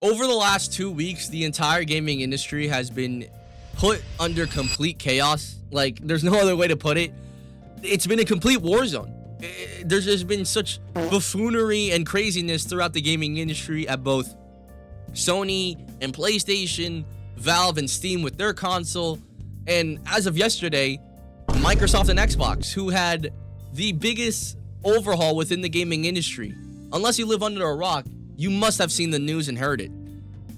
Over the last 2 weeks, the entire gaming industry has been put under complete chaos. Like, there's no other way to put it. It's been a complete war zone. There's just been such buffoonery and craziness throughout the gaming industry at both Sony and PlayStation, Valve and Steam with their console, and as of yesterday, Microsoft and Xbox, who had the biggest overhaul within the gaming industry. Unless you live under a rock, you must have seen the news and heard it.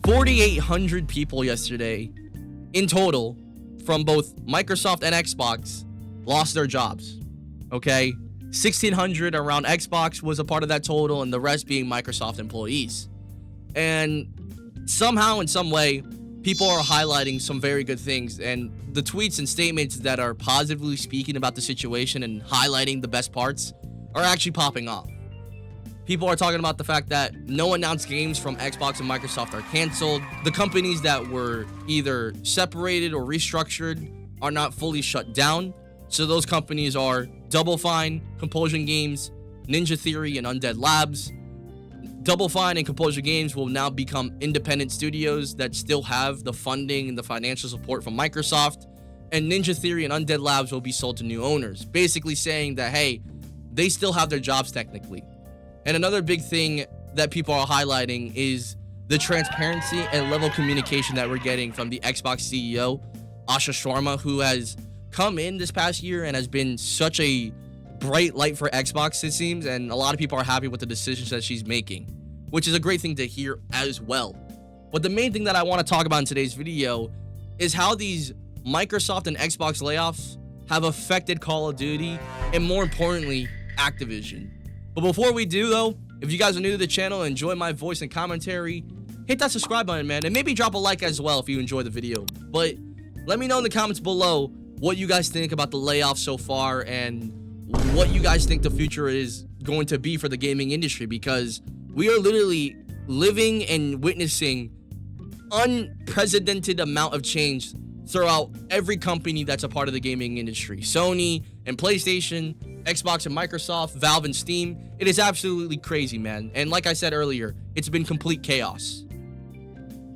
4,800 people yesterday in total from both Microsoft and Xbox lost their jobs. Okay, 1,600 around Xbox was a part of that total, and the rest being Microsoft employees. And somehow, in some way, people are highlighting some very good things, and the tweets and statements that are positively speaking about the situation and highlighting the best parts are actually popping off. People are talking about the fact that no announced games from Xbox and Microsoft are canceled. The companies that were either separated or restructured are not fully shut down. So those companies are Double Fine, Compulsion Games, Ninja Theory, and Undead Labs. Double Fine and Compulsion Games will now become independent studios that still have the funding and the financial support from Microsoft. And Ninja Theory and Undead Labs will be sold to new owners, basically saying that, hey, they still have their jobs technically. And another big thing that people are highlighting is the transparency and level of communication that we're getting from the Xbox CEO, Asha Sharma, who has come in this past year and has been such a bright light for Xbox, it seems, and a lot of people are happy with the decisions that she's making, which is a great thing to hear as well. But the main thing that I want to talk about in today's video is how these Microsoft and Xbox layoffs have affected Call of Duty and, more importantly, Activision. But before we do, though, if you guys are new to the channel and enjoy my voice and commentary, hit that subscribe button, man, and maybe drop a like as well if you enjoy the video. But let me know in the comments below what you guys think about the layoffs so far and what you guys think the future is going to be for the gaming industry, because we are literally living and witnessing unprecedented amount of change throughout every company that's a part of the gaming industry. Sony and PlayStation, Xbox and Microsoft, Valve and Steam. It is absolutely crazy, man. And like I said earlier, it's been complete chaos.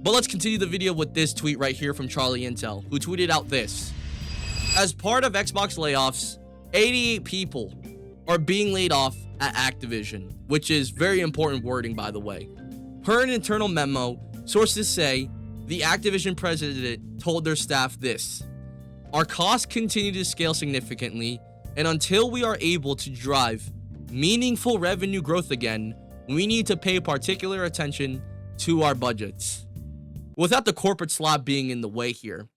But let's continue the video with this tweet right here from Charlie Intel, who tweeted out this. As part of Xbox layoffs, 88 people are being laid off at Activision, which is very important wording, by the way. Per an internal memo, sources say the Activision president told their staff this: "Our costs continue to scale significantly, and until we are able to drive meaningful revenue growth again, we need to pay particular attention to our budgets." Without the corporate slot being in the way here,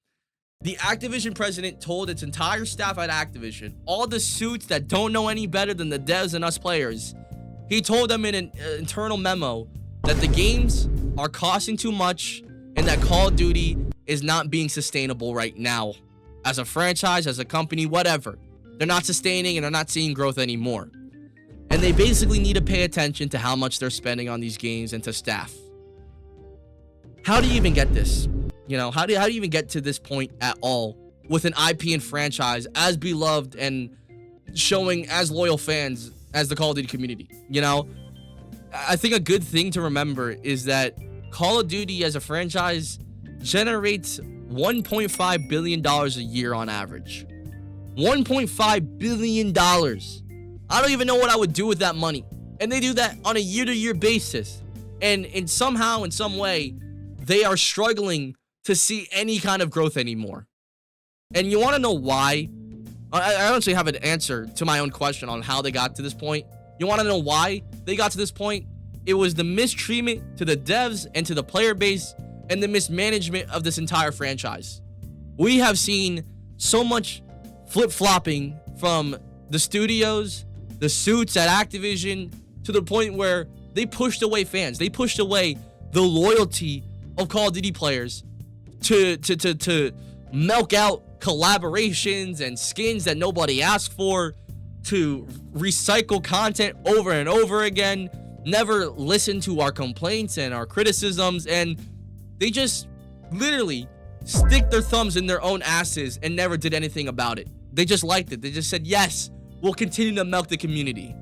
the Activision president told its entire staff at Activision, all the suits that don't know any better than the devs and us players, he told them in an internal memo that the games are costing too much and that Call of Duty is not being sustainable right now. As a franchise, as a company, whatever. They're not sustaining and they're not seeing growth anymore. And they basically need to pay attention to how much they're spending on these games and to staff. How do you even get this? You know, how do you even get to this point at all with an IP and franchise as beloved and showing as loyal fans as the Call of Duty community? You know, I think a good thing to remember is that Call of Duty as a franchise generates $1.5 billion a year on average. $1.5 billion. I don't even know what I would do with that money. And they do that on a year-to-year basis. And somehow, in some way, they are struggling to see any kind of growth anymore. And you want to know why? I honestly have an answer to my own question on how they got to this point. You want to know why they got to this point? It was the mistreatment to the devs and to the player base and the mismanagement of this entire franchise. We have seen so much flip-flopping from the studios, the suits at Activision, to the point where they pushed away fans. They pushed away the loyalty of Call of Duty players to milk out collaborations and skins that nobody asked for, to recycle content over and over again, never listen to our complaints and our criticisms, and they just literally stick their thumbs in their own asses and never did anything about it. They just liked it. They just said, yes, we'll continue to milk the community.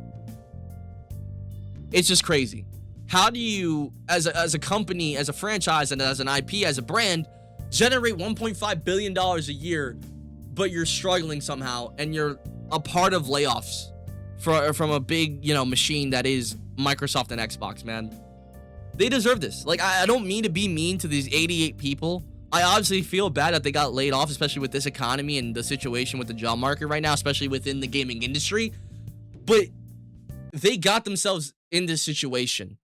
It's just crazy. How do you, as a company, as a franchise, and as an IP, as a brand, generate $1.5 billion a year, but you're struggling somehow, and you're a part of layoffs from a big, machine that is Microsoft and Xbox, man? They deserve this. Like, I don't mean to be mean to these 88 people. I obviously feel bad that they got laid off, especially with this economy and the situation with the job market right now, especially within the gaming industry. But they got themselves in this situation.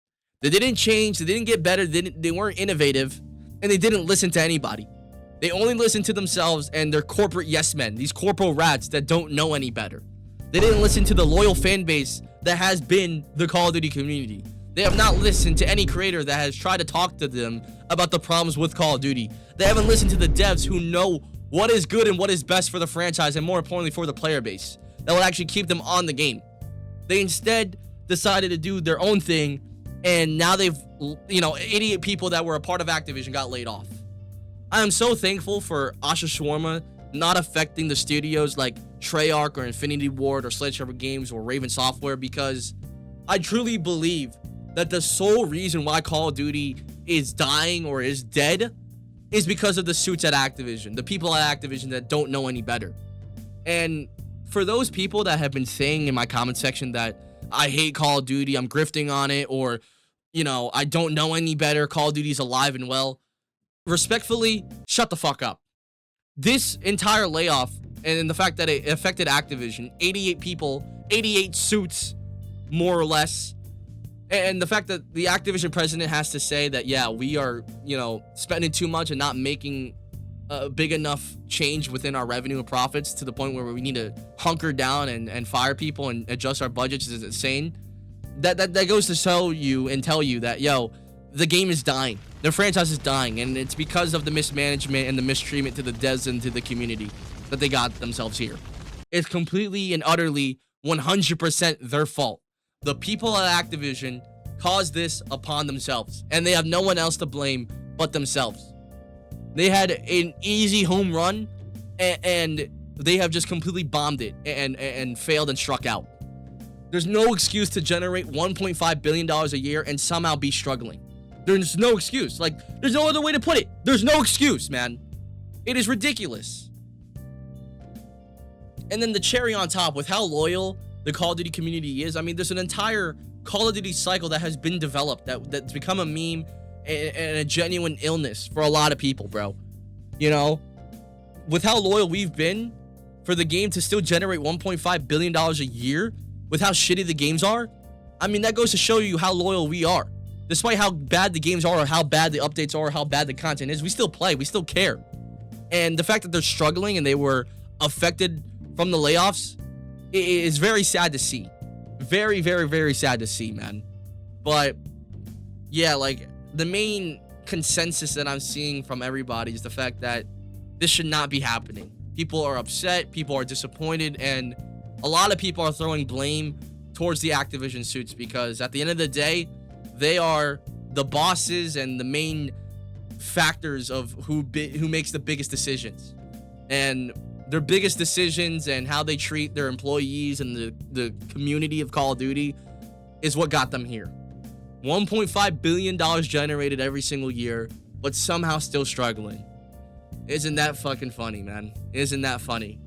They didn't change. They didn't get better. They weren't innovative, and they didn't listen to anybody. They only listened to themselves and their corporate yes men, these corporal rats that don't know any better. They didn't listen to the loyal fan base that has been the Call of Duty community. They have not listened to any creator that has tried to talk to them about the problems with Call of Duty. They haven't listened to the devs who know what is good and what is best for the franchise, and more importantly for the player base that will actually keep them on the game. They instead decided to do their own thing, and now they've, 88 people that were a part of Activision got laid off. I am so thankful for Asha Shawarma not affecting the studios like Treyarch or Infinity Ward or Sledgehammer Games or Raven Software, because I truly believe that the sole reason why Call of Duty is dying or is dead is because of the suits at Activision, the people at Activision that don't know any better. And for those people that have been saying in my comment section that I hate Call of Duty, I'm grifting on it, or, I don't know any better, Call of Duty's alive and well, respectfully, shut the fuck up. This entire layoff and the fact that it affected Activision, 88 people, 88 suits, more or less, and the fact that the Activision president has to say that, yeah, we are, spending too much and not making a big enough change within our revenue and profits to the point where we need to hunker down and fire people and adjust our budgets is insane. That goes to show you and tell you that, the game is dying. The franchise is dying, and it's because of the mismanagement and the mistreatment to the devs and to the community that they got themselves here. It's completely and utterly 100% their fault. The people at Activision caused this upon themselves, and they have no one else to blame but themselves. They had an easy home run, and they have just completely bombed it and failed and struck out. There's no excuse to generate $1.5 billion a year and somehow be struggling. There's no excuse. Like, there's no other way to put it. There's no excuse, man. It is ridiculous. And then the cherry on top, with how loyal the Call of Duty community is, I mean, there's an entire Call of Duty cycle that has been developed that's become a meme and a genuine illness for a lot of people, bro. With how loyal we've been for the game to still generate $1.5 billion a year, with how shitty the games are, I mean, that goes to show you how loyal we are. Despite how bad the games are, or how bad the updates are, or how bad the content is, we still play, we still care. And the fact that they're struggling and they were affected from the layoffs is very sad to see. Very, very, very sad to see, man. But yeah, like, the main consensus that I'm seeing from everybody is the fact that this should not be happening. People are upset, people are disappointed, and a lot of people are throwing blame towards the Activision suits, because at the end of the day, they are the bosses and the main factors of who makes the biggest decisions. And their biggest decisions and how they treat their employees and the community of Call of Duty is what got them here. $1.5 billion generated every single year, but somehow still struggling. Isn't that fucking funny, man? Isn't that funny?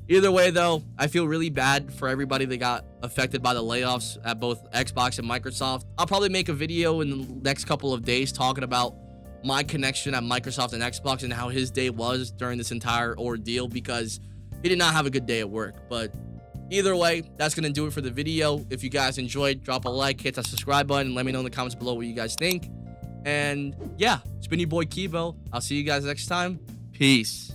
Either way, though, I feel really bad for everybody that got affected by the layoffs at both Xbox and Microsoft. I'll probably make a video in the next couple of days talking about my connection at Microsoft and Xbox and how his day was during this entire ordeal, because he did not have a good day at work. But either way, that's going to do it for the video. If you guys enjoyed, drop a like, hit that subscribe button, and let me know in the comments below what you guys think. And yeah, it's been your boy Kibo. I'll see you guys next time. Peace.